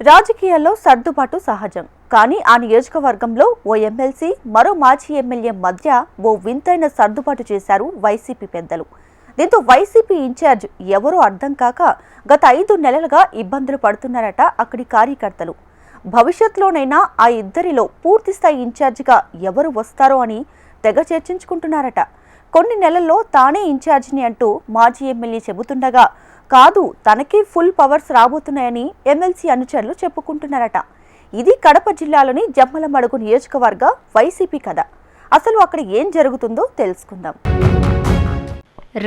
రాజకీయాల్లో సర్దుబాటు సహజం. కానీ ఆ నియోజకవర్గంలో ఓ ఎమ్మెల్సీ, మరో మాజీ ఎమ్మెల్యే మధ్య ఓ వింతైన సర్దుబాటు చేశారు వైసీపీ పెద్దలు. దీంతో వైసీపీ ఇన్ఛార్జ్ ఎవరో అర్థం కాక గత 5 నెలలుగా ఇబ్బందులు పడుతున్నారట అక్కడి కార్యకర్తలు. భవిష్యత్తులోనైనా ఆ ఇద్దరిలో పూర్తిస్థాయి ఇన్ఛార్జిగా ఎవరు వస్తారో అని తెగ చర్చించుకుంటున్నారట. కొన్ని నెలల్లో తానే ఇన్ఛార్జిని అంటూ మాజీ ఎమ్మెల్యే చెబుతుండగా, కాదు తనకి ఫుల్ పవర్స్ రాబోతున్నాయని ఎమ్మెల్సీ అనుచరులు చెప్పుకుంటున్నారట. ఇది కడప జిల్లాలోని జమ్మలమడుగు నియోజకవర్గ వైసీపీ కథ. అసలు అక్కడ ఏం జరుగుతుందో తెలుసుకుందాం.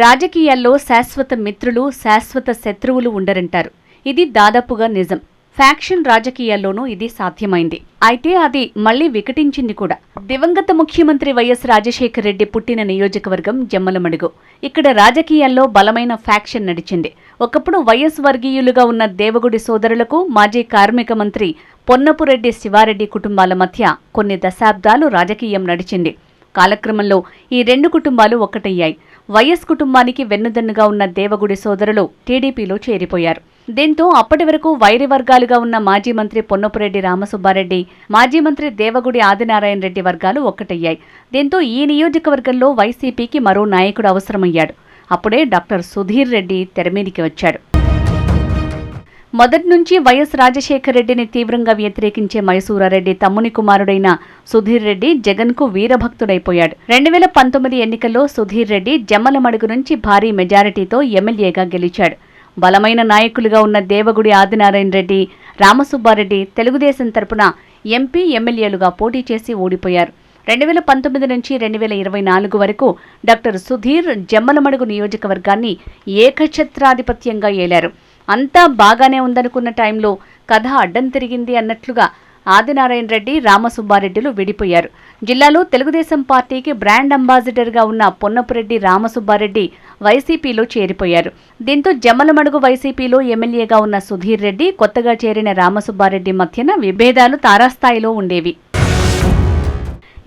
రాజకీయాల్లో శాశ్వత మిత్రులు, శాశ్వత శత్రువులు ఉండరంటారు. ఇది దాదాపుగా నిజం. ఫ్యాక్షన్ రాజకీయాల్లోనూ ఇది సాధ్యమైంది. అయితే అది మళ్లీ వికటించింది కూడా. దివంగత ముఖ్యమంత్రి వైఎస్ రాజశేఖర రెడ్డి పుట్టిన నియోజకవర్గం జమ్మలమడుగు. ఇక్కడ రాజకీయాల్లో బలమైన ఫ్యాక్షన్ నడిచింది. ఒకప్పుడు వైఎస్ వర్గీయులుగా ఉన్న దేవగుడి సోదరులకు మాజీ కార్మిక మంత్రి పొన్నపురెడ్డి శివారెడ్డి కుటుంబాల మధ్య కొన్ని దశాబ్దాలు రాజకీయం నడిచింది. కాలక్రమంలో ఈ 2 కుటుంబాలు ఒక్కటయ్యాయి. వైఎస్ కుటుంబానికి వెన్నుదన్నుగా ఉన్న దేవగుడి సోదరులు టీడీపీలో చేరిపోయారు. దీంతో అప్పటి వరకు వైరి వర్గాలుగా ఉన్న మాజీ మంత్రి పొన్నపురెడ్డి రామసుబ్బారెడ్డి, మాజీ మంత్రి దేవగుడి ఆదినారాయణ రెడ్డి వర్గాలు ఒక్కటయ్యాయి. దీంతో ఈ నియోజకవర్గంలో వైసీపీకి మరో నాయకుడు అవసరమయ్యాడు. అప్పుడే డాక్టర్ సుధీర్ రెడ్డి తెరమీదికి వచ్చాడు. మొదటి నుంచి వైఎస్ రాజశేఖర రెడ్డిని తీవ్రంగా వ్యతిరేకించే మైసూరారెడ్డి తమ్ముని కుమారుడైన సుధీర్ రెడ్డి జగన్కు వీరభక్తుడైపోయాడు. 2019 ఎన్నికల్లో సుధీర్ రెడ్డి జమ్మలమడుగు నుంచి భారీ మెజారిటీతో ఎమ్మెల్యేగా గెలిచాడు. బలమైన నాయకులుగా ఉన్న దేవగుడి ఆదినారాయణ రెడ్డి, రామసుబ్బారెడ్డి తెలుగుదేశం తరపున ఎంపీ, ఎమ్మెల్యేలుగా పోటీ చేసి ఓడిపోయారు. 2019 నుంచి 2024 వరకు డాక్టర్ సుధీర్ జమ్మలమడుగు నియోజకవర్గాన్ని ఏకఛత్రాధిపత్యంగా ఏలారు. అంతా బాగానే ఉందనుకున్న టైంలో కథ అడ్డం తిరిగింది అన్నట్లుగా ఆదినారాయణ రెడ్డి, రామసుబ్బారెడ్డిలు విడిపోయారు. జిల్లాలో తెలుగుదేశం పార్టీకి బ్రాండ్ అంబాసిడర్గా ఉన్న పొన్నపురెడ్డి రామసుబ్బారెడ్డి వైసీపీలో చేరిపోయారు. దీంతో జమ్మలమడుగు వైసీపీలో ఎమ్మెల్యేగా ఉన్న సుధీర్ రెడ్డి, కొత్తగా చేరిన రామసుబ్బారెడ్డి మధ్యన విభేదాలు తారాస్థాయిలో ఉండేవి.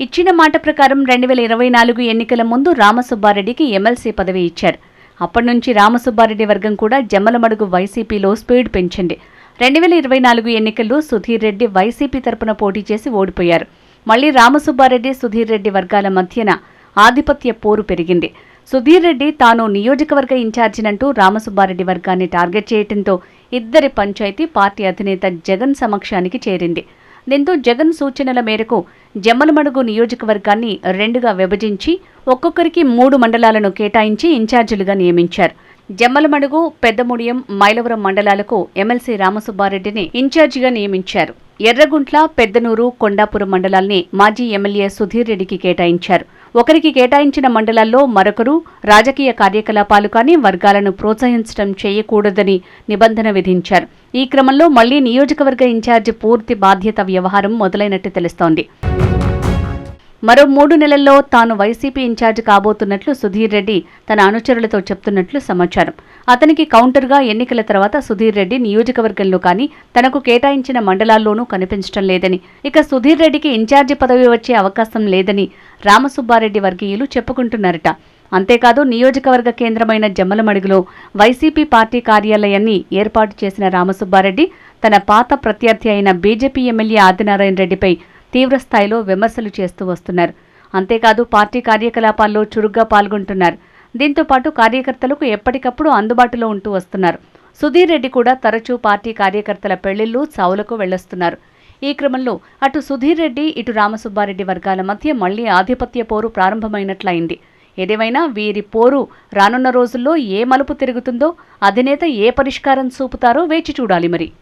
ఇచ్చిన మాట ప్రకారం 2024 ఎన్నికల ముందు రామసుబ్బారెడ్డికి ఎమ్మెల్సీ పదవి ఇచ్చారు. అప్పటి నుంచి రామసుబ్బారెడ్డి వర్గం కూడా జమ్మలమడుగు వైసీపీలో స్పీడ్ పెంచింది. 2024 ఎన్నికల్లో సుధీర్ రెడ్డి వైసీపీ తరపున పోటీ చేసి ఓడిపోయారు. మళ్లీ రామసుబ్బారెడ్డి, సుధీర్ రెడ్డి వర్గాల మధ్యన ఆధిపత్య పోరు పెరిగింది. సుధీర్ రెడ్డి తాను నియోజకవర్గ ఇన్ఛార్జినంటూ రామసుబ్బారెడ్డి వర్గాన్ని టార్గెట్ చేయడంతో ఇద్దరి పంచాయతీ పార్టీ అధినేత జగన్ సమక్షానికి చేరింది. దీంతో జగన్ సూచనల మేరకు జమ్మలమడుగు నియోజకవర్గాన్ని 2గా విభజించి ఒక్కొక్కరికి 3 మండలాలను కేటాయించి ఇన్ఛార్జీలుగా నియమించారు. జమ్మలమడుగు, పెద్దముడియం, మైలవరం మండలాలకు ఎమ్మెల్సీ రామసుబ్బారెడ్డిని ఇన్ఛార్జిగా నియమించారు. ఎర్రగుంట్ల, పెద్దనూరు, కొండాపురం మండలాల్ని మాజీ ఎమ్మెల్యే సుధీర్ రెడ్డికి కేటాయించారు. ఒకరికి కేటాయించిన మండలాల్లో మరొకరు రాజకీయ కార్యకలాపాలు కానీ వర్గాలను ప్రోత్సహించడం చేయకూడదని నిబంధన విధించారు. ఈ క్రమంలో మళ్లీ నియోజకవర్గ ఇన్ఛార్జి పూర్తి బాధ్యత వ్యవహారం మొదలైనట్టు తెలుస్తోంది. మరో 3 నెలల్లో తాను వైసీపీ ఇన్ఛార్జి కాబోతున్నట్లు సుధీర్ రెడ్డి తన అనుచరులతో చెప్తున్నట్లు సమాచారం. అతనికి కౌంటర్గా ఎన్నికల తర్వాత సుధీర్ రెడ్డి నియోజకవర్గంలో కానీ తనకు కేటాయించిన మండలాల్లోనూ కనిపించడం లేదని, ఇక సుధీర్ రెడ్డికి ఇన్ఛార్జి పదవి వచ్చే అవకాశం లేదని రామసుబ్బారెడ్డి వర్గీయులు చెప్పుకుంటున్నారట. అంతేకాదు నియోజకవర్గ కేంద్రమైన జమ్మలమడుగులో వైసీపీ పార్టీ కార్యాలయాన్ని ఏర్పాటు చేసిన రామసుబ్బారెడ్డి తన పాత ప్రత్యర్థి అయిన బీజేపీ ఎమ్మెల్యే ఆదినారాయణ రెడ్డిపై తీవ్రస్థాయిలో విమర్శలు చేస్తూ వస్తున్నారు. అంతేకాదు పార్టీ కార్యకలాపాల్లో చురుగ్గా పాల్గొంటున్నారు. దీంతో పాటు కార్యకర్తలకు ఎప్పటికప్పుడు అందుబాటులో ఉంటూ వస్తున్నారు. సుధీర్ రెడ్డి కూడా తరచూ పార్టీ కార్యకర్తల పెళ్లిళ్లు, చావులకు వెళ్లొస్తున్నారు. ఈ క్రమంలో అటు సుధీర్ రెడ్డి, ఇటు రామసుబ్బారెడ్డి వర్గాల మధ్య మళ్లీ ఆధిపత్య పోరు ప్రారంభమైనట్లయింది. ఏదేమైనా వీరి పోరు రానున్న రోజుల్లో ఏ మలుపు తిరుగుతుందో, అధినేత ఏ పరిష్కారం చూపుతారో వేచి చూడాలి మరి.